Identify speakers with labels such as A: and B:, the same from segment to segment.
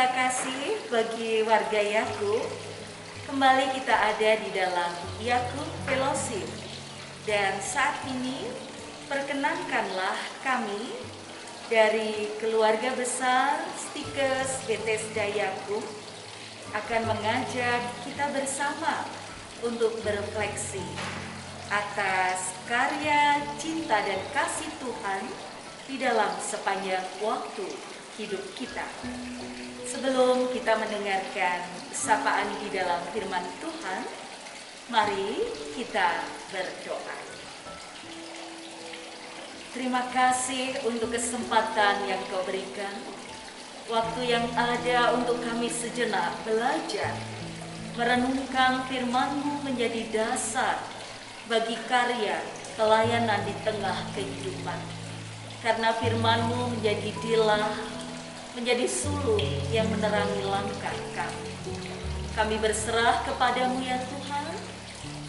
A: Terima kasih bagi warga Yakub. Kembali kita ada di dalam Yakub Fellowship. Dan saat ini perkenankanlah kami dari keluarga besar Stikes Bethesda Yakub akan mengajak kita bersama untuk berefleksi atas karya cinta dan kasih Tuhan di dalam sepanjang waktu hidup kita. Sebelum kita mendengarkan sapaan di dalam firman Tuhan, mari kita berdoa. Terima kasih untuk kesempatan yang Kau berikan, waktu yang ada untuk kami sejenak belajar, merenungkan firman-Mu menjadi dasar bagi karya pelayanan di tengah kehidupan. Karena firman-Mu menjadi dilah, menjadi sulur yang menerangi langkah kami. Kami berserah kepadamu ya Tuhan,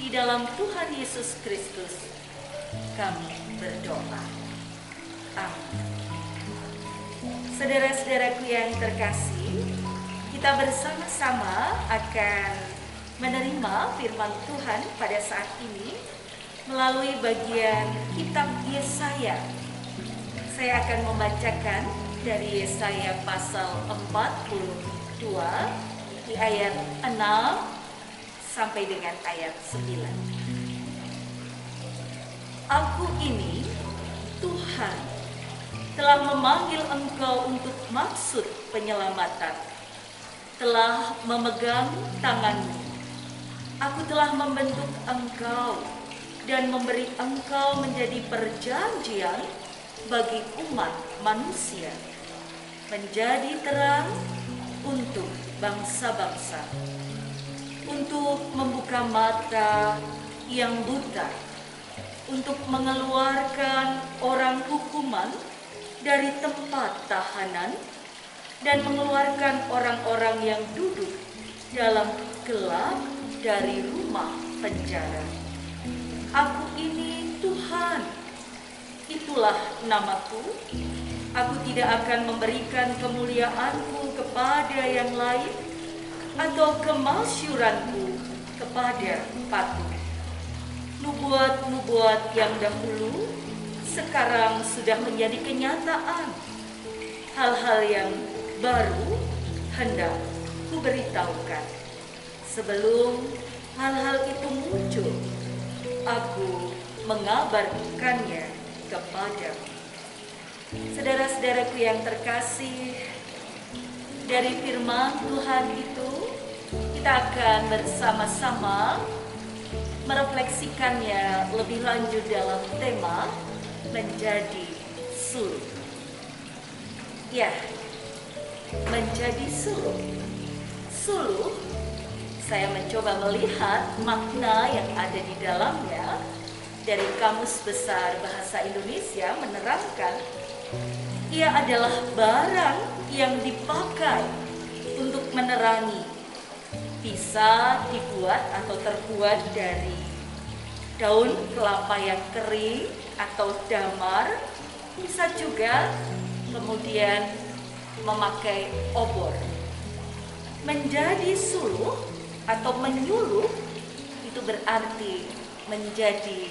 A: di dalam Tuhan Yesus Kristus kami berdoa. Amin. Saudara-saudaraku yang terkasih, kita bersama-sama akan menerima firman Tuhan pada saat ini melalui bagian kitab Yesaya. Saya akan membacakan dari Yesaya pasal 42 di ayat 6 sampai dengan ayat 9. Aku ini, Tuhan, telah memanggil engkau untuk maksud penyelamatan, telah memegang tanganmu. Aku telah membentuk engkau dan memberi engkau menjadi perjanjian bagi umat manusia, menjadi terang untuk bangsa-bangsa, untuk membuka mata yang buta, untuk mengeluarkan orang hukuman dari tempat tahanan, dan mengeluarkan orang-orang yang duduk dalam gelap dari rumah penjara. Aku ini Tuhan, itulah namaku. Aku tidak akan memberikan kemuliaanku kepada yang lain atau kemasyuranku kepada patung. Nubuat-nubuat yang dahulu sekarang sudah menjadi kenyataan. Hal-hal yang baru hendak kuberitahukan. Sebelum hal-hal itu muncul, aku mengabarkannya kepadamu. Saudara-saudaraku yang terkasih, dari firman Tuhan itu kita akan bersama-sama merefleksikannya lebih lanjut dalam tema menjadi sulur. Ya, menjadi sulur. Sulur, saya mencoba melihat makna yang ada di dalamnya dari Kamus Besar Bahasa Indonesia menerangkan ia adalah barang yang dipakai untuk menerangi. Bisa dibuat atau terbuat dari daun kelapa yang kering atau damar. Bisa juga kemudian memakai obor. Menjadi suluh atau menyuluh itu berarti menjadi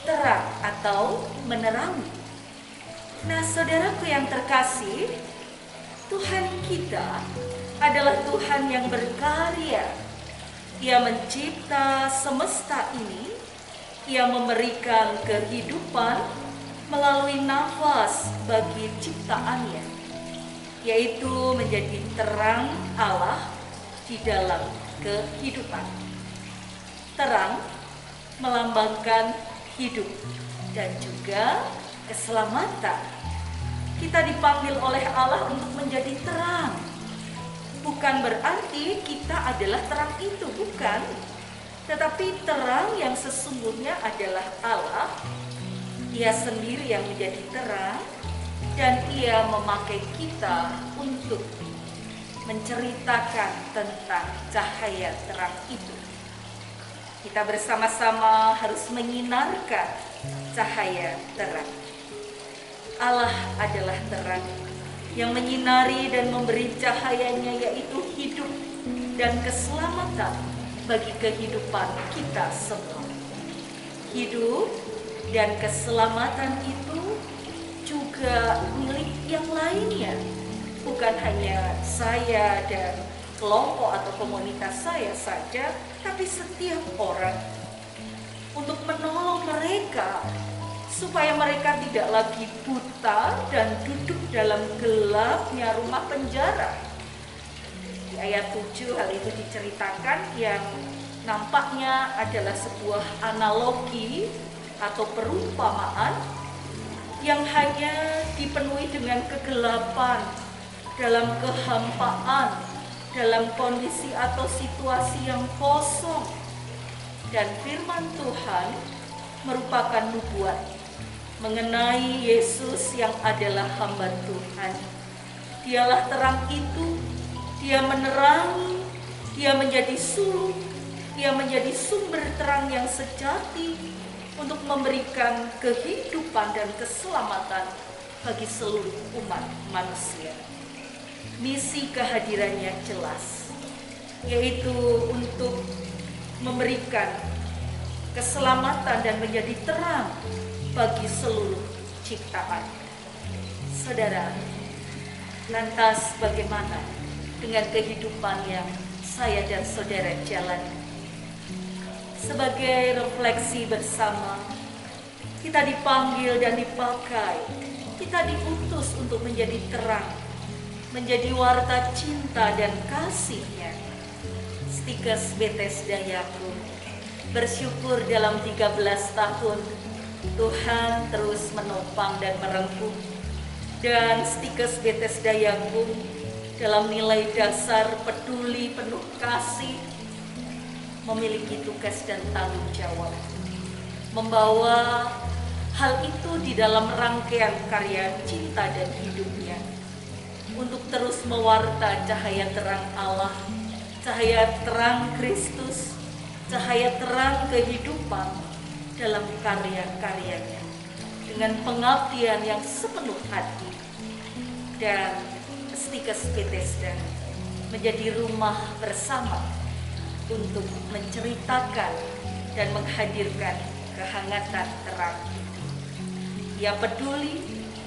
A: terang atau menerangi. Nah, saudaraku yang terkasih, Tuhan kita adalah Tuhan yang berkarya. Ia mencipta semesta ini, Ia memberikan kehidupan melalui nafas bagi ciptaannya, yaitu menjadi terang Allah di dalam kehidupan. Terang melambangkan hidup dan juga keselamatan. Kita dipanggil oleh Allah untuk menjadi terang. Bukan berarti kita adalah terang itu, bukan. Tetapi terang yang sesungguhnya adalah Allah. Ia sendiri yang menjadi terang dan Ia memakai kita untuk menceritakan tentang cahaya terang itu. Kita bersama-sama harus menyinarkan cahaya terang. Allah adalah terang. yang menyinari dan memberi cahayanya, yaitu hidup dan keselamatan bagi kehidupan kita semua. Hidup dan keselamatan itu juga milik yang lainnya, bukan hanya saya dan kelompok atau komunitas saya saja, tapi setiap orang, untuk menolong mereka supaya mereka tidak lagi buta dan duduk dalam gelapnya rumah penjara. Di ayat 7 hal itu diceritakan, yang nampaknya adalah sebuah analogi atau perumpamaan yang hanya dipenuhi dengan kegelapan, dalam kehampaan, dalam kondisi atau situasi yang kosong. Dan firman Tuhan merupakan nubuat mengenai Yesus yang adalah hamba Tuhan. Dialah terang itu, Dia menerangi, Dia menjadi suluk, Dia menjadi sumber terang yang sejati untuk memberikan kehidupan dan keselamatan bagi seluruh umat manusia. Misi kehadirannya jelas, yaitu untuk memberikan keselamatan dan menjadi terang bagi seluruh ciptaan. Saudara, lantas bagaimana dengan kehidupan yang saya dan saudara jalani? Sebagai refleksi bersama, kita dipanggil dan dipakai, kita diutus untuk menjadi terang, menjadi warta cinta dan kasih-Nya. Stikes Bethesda Yakub bersyukur dalam 13 tahun Tuhan terus menopang dan merengkuh. Dan Stikes Bethesda Yakub dalam nilai dasar peduli, penuh kasih, memiliki tugas dan tanggung jawab membawa hal itu di dalam rangkaian karya cinta dan hidupnya, untuk terus mewarta cahaya terang Allah, cahaya terang Kristus, cahaya terang kehidupan dalam karya-karyanya, dengan pengabdian yang sepenuh hati. Dan Stikes Bethesda menjadi rumah bersama untuk menceritakan dan menghadirkan kehangatan terang itu. Ia peduli,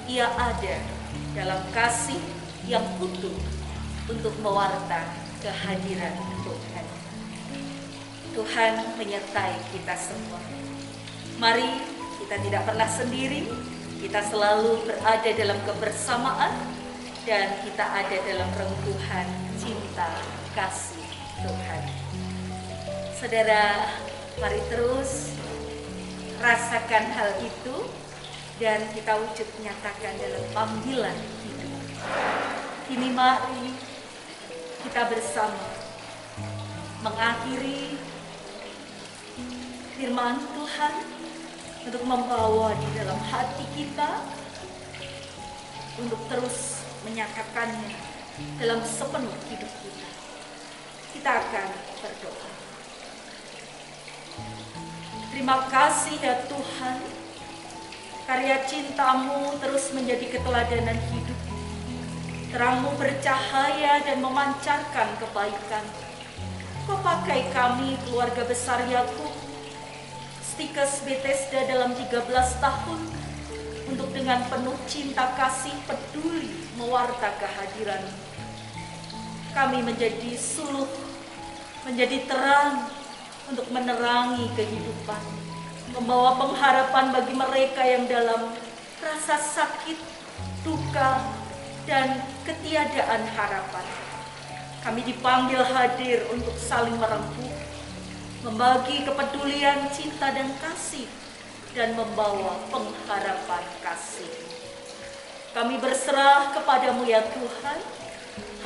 A: ia ada dalam kasih yang utuh untuk mewarta kehadiran Tuhan. Tuhan menyertai kita semua. Mari kita tidak pernah sendiri, kita selalu berada dalam kebersamaan, dan kita ada dalam rengkuhan cinta kasih Tuhan. Saudara, mari terus rasakan hal itu dan kita wujud nyatakan dalam panggilan hidup. Kini mari kita bersama mengakhiri firman Tuhan untuk membawa di dalam hati kita, untuk terus menyatakannya dalam sepenuh hidup kita. Kita akan berdoa. Terima kasih ya Tuhan, karya cinta-Mu terus menjadi keteladanan hidup. Terang-Mu bercahaya dan memancarkan kebaikan. Kau pakai kami, keluarga besar Yakub, Stikes Bethesda dalam 13 tahun, untuk dengan penuh cinta kasih peduli mewarta kehadiran. Kami menjadi suluh, menjadi terang untuk menerangi kehidupan, membawa pengharapan bagi mereka yang dalam rasa sakit, duka, dan ketiadaan harapan. Kami dipanggil hadir untuk saling merengkuh, membagi kepedulian, cinta, dan kasih, dan membawa pengharapan kasih. Kami berserah kepadamu ya Tuhan,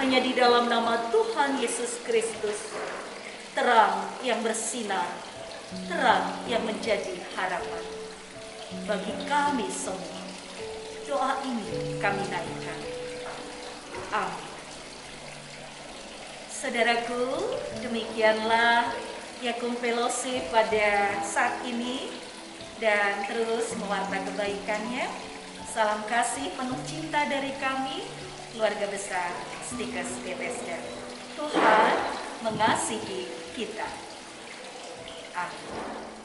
A: hanya di dalam nama Tuhan Yesus Kristus, terang yang bersinar, terang yang menjadi harapan bagi kami semua. Doa ini kami naikkan. Amin. Saudaraku, demikianlah Yakum Fellowship pada saat ini, dan terus mewarta kebaikannya. Salam kasih penuh cinta dari kami. keluarga besar Stikes Bethesda. Tuhan mengasihi kita. Amin.